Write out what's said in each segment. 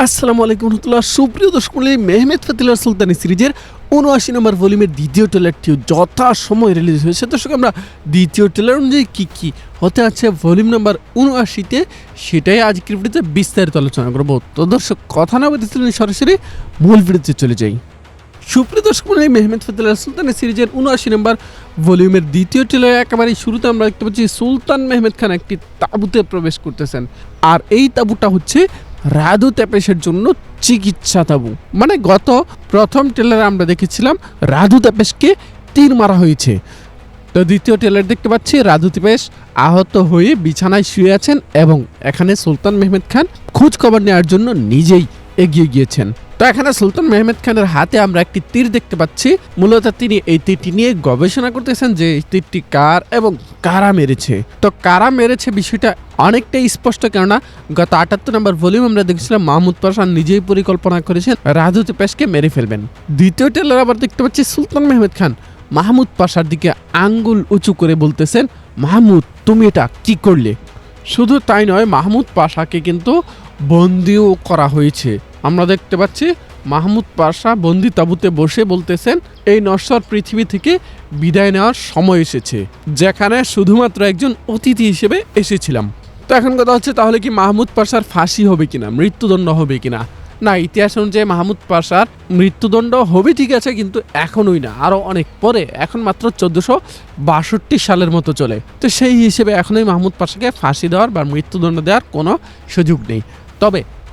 আসসালামু আলাইকুম রহমতুল্লাহ। সুপ্রিয় দর্শক মণ্ডলী, মেহমেদ ফতিলার সুলতানি সিরিজের ৭৯ নম্বর ভলিউমের দ্বিতীয় ট্রেলারটিও যথাসময় রিলিজ হয়েছে। দর্শক, আমরা দ্বিতীয় ট্রেলার অনুযায়ী কী কী হতে আছে ভলিউম নাম্বার ৭৯-তে সেটাই আজকের ভিডিওতে বিস্তারিত আলোচনা করবো। তো দর্শক, কথা না বলতেছিলেন, সরাসরি মূল ভিডিওতে চলে যাই। সুপ্রিয় দর্শক মণ্ডলী, মেহমেদ ফতিলার সুলতানি সিরিজের ৭৯ নম্বর ভলিউমের দ্বিতীয় ট্রেলারে একেবারে শুরুতে আমরা দেখতে পাচ্ছি সুলতান মেহমেদ খান একটি তাঁবুতে প্রবেশ করতেছেন। আর এই তাঁবুটা হচ্ছে রাধু তেপেশের জন্য চিকিৎসা তাঁবু। মানে গত প্রথম ট্রেলারে আমরা দেখেছিলাম রাধু তেপেশকে তীর মারা হয়েছে। তো দ্বিতীয় ট্রেলার দেখতে পাচ্ছি রাধু তেপেশ আহত হয়ে বিছানায় শুয়ে আছেন এবং এখানে সুলতান মেহমেদ খান খোঁজ খবর নেওয়ার জন্য নিজেই এগিয়ে গিয়েছেন। তো এখানে সুলতান মেহমেদ খানের হাতে আমরা একটি তীর দেখতে পাচ্ছি। মূলত তিনি এই তীরটি নিয়ে গবেষণা করতেছেন যে এই তীরটি কার এবং কারা মেরেছে। তো কারা মেরেছে বিষয়টা অনেকটাই স্পষ্ট, কেননা গত ৭৮ নম্বর ভলিউম আমরা দেখেছিলাম মাহমুদ পাশা নিজেই পরিকল্পনা করেছেন রাধু তেপেশকে মেরে ফেলবেন। দ্বিতীয় ট্রেলার আবার দেখতে পাচ্ছি সুলতান মেহমেদ খান মাহমুদ পাশার দিকে আঙ্গুল উঁচু করে বলতেছেন, মাহমুদ তুমি এটা কি করলে? শুধু তাই নয়, মাহমুদ পাশাকে কিন্তু বন্দিও করা হয়েছে। আমরা দেখতে পাচ্ছি মাহমুদ পাশা বন্দি তাঁবুতে বসে বলতেছেন, এই নশ্বর পৃথিবী থেকে বিদায় নেওয়ার সময় এসেছে, যেখানে শুধুমাত্র একজন অতিথি হিসেবে এসেছিলাম। তো এখন কথা হচ্ছে, তাহলে কি মাহমুদ পাশার ফাঁসি হবে কিনা, মৃত্যুদণ্ড হবে কিনা? না, ইতিহাস অনুযায়ী মাহমুদ পাশার মৃত্যুদণ্ড হবে ঠিক আছে, কিন্তু এখনই না, আরও অনেক পরে। এখন মাত্র ১৪৬২ সালের মতো চলে। তো সেই হিসেবে এখনই মাহমুদ পাশাকে ফাঁসি দেওয়ার বা মৃত্যুদণ্ড দেওয়ার কোনো সুযোগ নেই।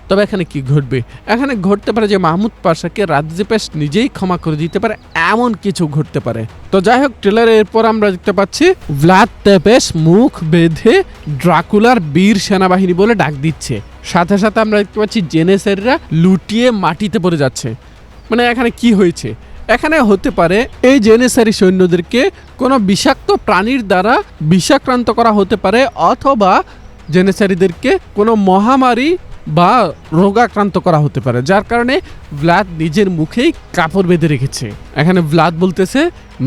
তবে এখানে কি ঘটবে? এখানে ঘটতে পারে যে মাহমুদ পাশাকে রাধু তেপেশ নিজেই ক্ষমা করে দিতে পারে, এমন কিছু ঘটতে পারে। তো যাই হোক, ট্রেলারে এরপর আমরা দেখতে পাচ্ছি ভ্লাদ তেপেশ মুখ বেঁধে ড্রাকুলার বীর সেনাবাহিনী বলে ডাক দিচ্ছে। সাথে সাথে আমরা দেখতে পাচ্ছি জেনেসারিরা লুটিয়ে মাটিতে পড়ে যাচ্ছে। মানে এখানে কি হয়েছে? এখানে হতে পারে এই জেনেসারি সৈন্যদেরকে কোনো বিষাক্ত প্রাণীর দ্বারা বিষাক্রান্ত করা হতে পারে, অথবা জেনেসারিদেরকে কোনো মহামারী বা রোগাক্রান্ত করা হতে পারে, যার কারণে ভ্লাদ নিজের মুখেই কাপড় বেঁধে রেখেছে। এখানে ভ্লাদ বলতেছে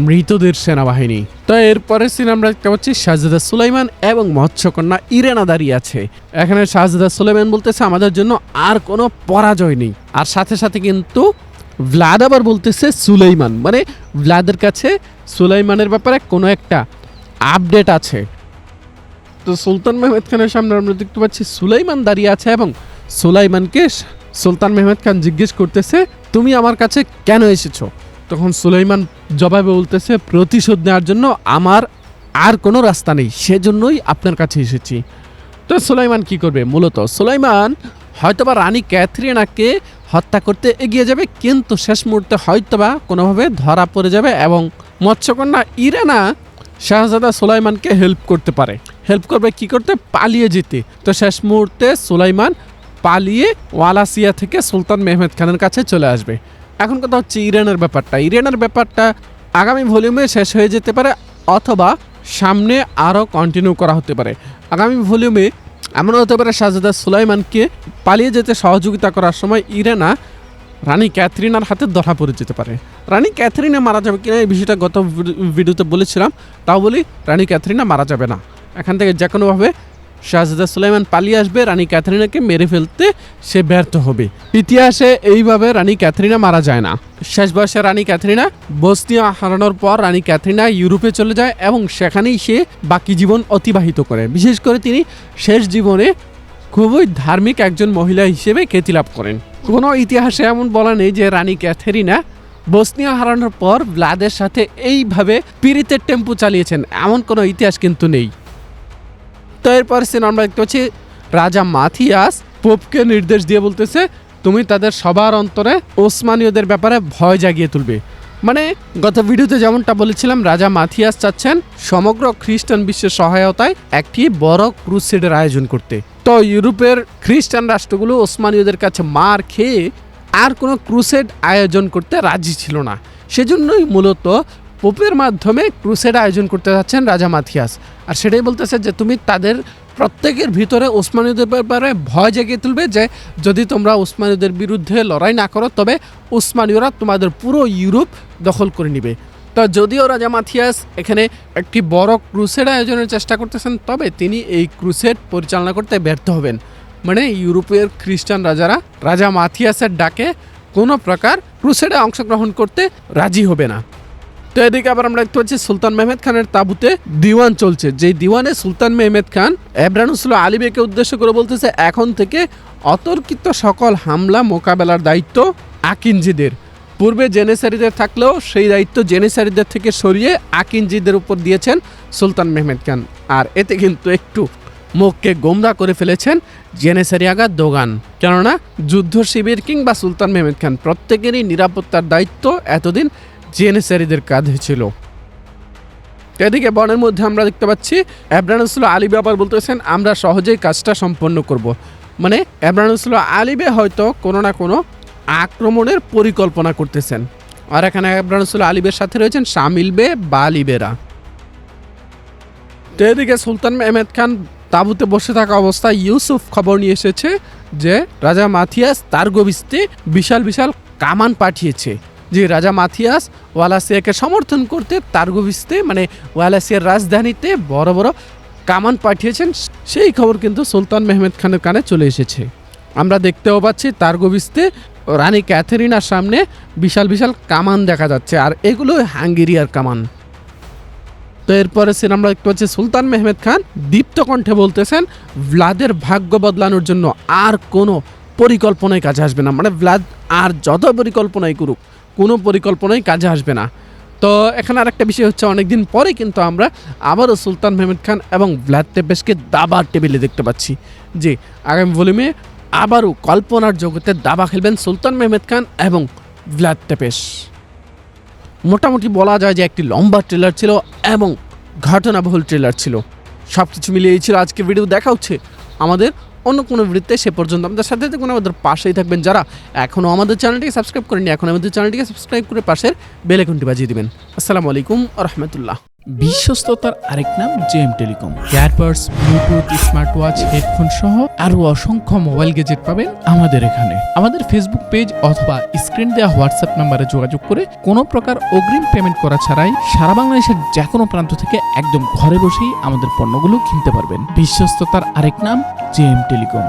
মৃতদের সেনাবাহিনী। তো এরপরে সিন আমরা দেখতে পাচ্ছি শাহজাদা সুলাইমান এবং মৎস্যকন্যা ইরেনা দাঁড়িয়ে আছে। এখানে শাহজাদা সুলাইমান বলতেছে আমাদের জন্য আর কোনো পরাজয় নেই। আর সাথে সাথে কিন্তু ভ্লাদ আবার বলতেছে সুলাইমান, মানে ভ্লাদের কাছে সুলাইমানের ব্যাপারে কোনো একটা আপডেট আছে। তো সুলতান মেহমেদ খানের সামনে আমরা দেখতে পাচ্ছি সুলাইমান দাঁড়িয়ে আছে এবং সুলাইমানকে সুলতান মেহমেদ খান জিজ্ঞেস করতেছে, তুমি আমার কাছে কেন এসেছো? তখন সুলাইমান জবাবে বলতেছে, প্রতিশোধ নেওয়ার জন্য আমার আর কোনো রাস্তা নেই, সেজন্যই আপনার কাছে এসেছি। তো সুলাইমান কি করবে? মূলত সুলাইমান হয়তোবা রানী ক্যাথরিনাকে হত্যা করতে এগিয়ে যাবে, কিন্তু শেষ মুহূর্তে হয়তোবা কোনোভাবে ধরা পড়ে যাবে এবং মৎস্যকন্যা ইরেনা শাহজাদা সুলাইমানকে হেল্প করতে পারে। হেল্প করবে কি করতে? পালিয়ে যেতে। তো শেষ মুহূর্তে সুলাইমান পালিয়ে ওয়ালাসিয়া থেকে সুলতান মেহমেদ খানের কাছে চলে আসবে। এখন কথা হচ্ছে ইরানের ব্যাপারটা আগামী ভলিউমে শেষ হয়ে যেতে পারে, অথবা সামনে আরও কন্টিনিউ করা হতে পারে। আগামী ভলিউমে এমন হতে পারে শাহজাদা সুলাইমানকে পালিয়ে যেতে সহযোগিতা করার সময় ইরেনা রানী ক্যাথরিনার হাতে ধরা পড়ে যেতে পারে। রানী ক্যাথরিনা মারা যাবে কিনা এই বিষয়টা গত ভিডিওতে বলেছিলাম, তাও বলি রানী ক্যাথরিনা মারা যাবে না। এখান থেকে যে কোনোভাবে শাহজাদা সুলাইমান পালিয়ে আসবে, রানী ক্যাথরিনাকে মেরে ফেলতে সে ব্যর্থ হবে। ইতিহাসে এইভাবে রানী ক্যাথরিনা মারা যায় না। শেষ বয়সে রানী ক্যাথরিনা বসনিয়া হারানোর পর রানী ক্যাথরিনা ইউরোপে চলে যায় এবং সেখানেই সে বাকি জীবন অতিবাহিত করে। বিশেষ করে তিনি শেষ জীবনে খুবই ধার্মিক একজন মহিলা হিসেবে খ্যাতি লাভ করেন। কোনো ইতিহাসে এমন বলা নেই যে রানী ক্যাথরিনা বসনিয়া হারানোর পর ভ্লাদের সাথে এইভাবে পীড়িতের টেম্পু চালিয়েছেন, এমন কোনো ইতিহাস কিন্তু নেই। তো এরপর সিন আমরা দেখতে পাচ্ছি রাজা মাথিয়াস পোপকে নির্দেশ দিয়ে বলতেছে, তুমি তাদের সবার অন্তরে ওসমানীয়দের ব্যাপারে ভয় জাগিয়ে তুলবে। মানে গত ভিডিওতে যেমনটা বলেছিলাম, রাজা মাথিয়াস চাচ্ছেন সমগ্র খ্রিস্টান বিশ্বের সহায়তায় একটি বড় ক্রুসেডের আয়োজন করতে। তো ইউরোপের খ্রিস্টান রাষ্ট্রগুলো ওসমানীয়দের কাছে মার খেয়ে আর কোনো ক্রুসেড আয়োজন করতে রাজি ছিল না। সেজন্যই মূলত পোপের মাধ্যমে ক্রুসেড আয়োজন করতে যাচ্ছেন রাজা মাথিয়াস। আর সেটাই বলতেছে যে তুমি তাদের প্রত্যেকের ভিতরে ওসমানীয়দের ব্যাপারে ভয় জাগিয়ে তুলবে, যে যদি তোমরা ওসমানীয়দের বিরুদ্ধে লড়াই না করো তবে ওসমানীয়রা তোমাদের পুরো ইউরোপ দখল করে নেবে। তো যদিও রাজা মাথিয়াস এখানে একটি বড় ক্রুসেড আয়োজনের চেষ্টা করতেছেন, তবে তিনি এই ক্রুসেড পরিচালনা করতে ব্যর্থ হবেন। মানে ইউরোপের খ্রিস্টান রাজারা রাজা মাথিয়াসের ডাকে কোনো প্রকার ক্রুসেডে অংশগ্রহণ করতে রাজি হবে না। তো এদিকে আবার আমরা দেখতে পাচ্ছি সুলতান মেহমেদ খানের তাঁবুতে দিওয়ান চলছে, যেই দিওয়ানে সুলতান মেহমেদ খান এব্রানুসুল্লাহ আলী বেকে উদ্দেশ্য করে বলতেছে এখন থেকে অতর্কিত সকল হামলা মোকাবেলার দায়িত্ব আকিনজিদের। পূর্বে জেনেসারিদের থাকলেও সেই দায়িত্ব জেনেসারিদের থেকে সরিয়ে আকিনজিদের উপর দিয়েছেন সুলতান মেহমেদ খান। আর এতে কিন্তু একটু মুখকে গোমরা করে ফেলেছেন জেনেসারি আগা দোগান, কেননা যুদ্ধ শিবির কিংবা সুলতান মেহমেদ খান প্রত্যেকেরই নিরাপত্তার দায়িত্ব এতদিন জেনেসারিদের কাঁধে ছিল। এদিকে বনের মধ্যে আমরা দেখতে পাচ্ছি এব্রানুসুল্লাহ আলী ব্যাপার বলতেছেন আমরা সহজেই কাজটা সম্পন্ন করব। মানে এব্রানুসুল্লাহ আলী বে হয়তো কোনো না কোনো আক্রমণের পরিকল্পনা করতেছেন। আর এখানে এব্রানুসুল্লাহ আলীবের সাথে রয়েছেন শামিল বে বা আলীবেরা। তো এদিকে সুলতান মেহমেদ খান তাঁবুতে বসে থাকা অবস্থায় ইউসুফ খবর নিয়ে এসেছে যে রাজা মাথিয়াস তার্গোবিস্তে বিশাল বিশাল কামান পাঠিয়েছে, যে রাজা মাথিয়াস ওয়ালাসিয়াকে সমর্থন করতে তার্গোবিস্তে মানে ওয়ালাসিয়ার রাজধানীতে বড় বড় কামান পাঠিয়েছেন। সেই খবর কিন্তু সুলতান মেহমেদ খানের কানে চলে এসেছে। আমরা দেখতেও পাচ্ছি তার্গোবিস্তে রানী ক্যাথেরিনার সামনে বিশাল বিশাল কামান দেখা যাচ্ছে, আর এগুলো হাঙ্গেরিয়ার কামান। তো এরপরে আমরা দেখতে পাচ্ছি সুলতান মেহমেদ খান দীপ্ত কণ্ঠে বলতেছেন ভ্লাদের ভাগ্য বদলানোর জন্য আর কোনো পরিকল্পনায় কাজে আসবে না। মানে ভ্লাদ আর যত পরিকল্পনাই করুক কোনো পরিকল্পনাই কাজে আসবে না। তো এখানে আরেকটা বিষয় হচ্ছে অনেকদিন পরে কিন্তু আমরা আবারও সুলতান মেহমেদ খান এবং ভ্লাদ তেপেসকে দাবার টেবিলে দেখতে পাচ্ছি। যে আগামী ভলিউমে আবারও কল্পনার জগতে দাবা খেলবেন সুলতান মেহমেদ খান এবং ভ্লাদ তেপেস। মোটামুটি বলা যায় যে একটি লম্বা ট্রেলার ছিল এবং ঘটনাবহুল ট্রেলার ছিল। সব কিছু মিলিয়ে ছিল আজকে ভিডিও। দেখা হচ্ছে আমাদের অন্য কোনো ভিডিওতে, সে পর্যন্ত আমাদের সাথে থাকুন, আমাদের পাশেই থাকবেন। যারা এখনও আমাদের চ্যানেলটিকে সাবস্ক্রাইব করেনি এখন আমাদের চ্যানেলটিকে সাবস্ক্রাইব করে পাশের বেল আইকনটি বাজিয়ে দিবেন। আসসালামু আলাইকুম ওয়া রাহমাতুল্লাহ। বিশ্বস্ততার আরেক নাম JM telecom. Earbuds, Bluetooth, smart watch, headphone সহ আরো অসংখ্য মোবাইল গ্যাজেট পাবেন আমাদের এখানে। আমাদের ফেসবুক পেজ অথবা স্ক্রিন দেওয়া হোয়াটসঅ্যাপ নাম্বারে যোগাযোগ করে কোনো প্রকার অগ্রিম পেমেন্ট করা ছাড়াই সারা বাংলাদেশের যে কোনো প্রান্ত থেকে একদম ঘরে বসেই আমাদের পণ্যগুলো কিনতে পারবেন। বিশ্বস্ততার আরেক নাম জেএম টেলিকম।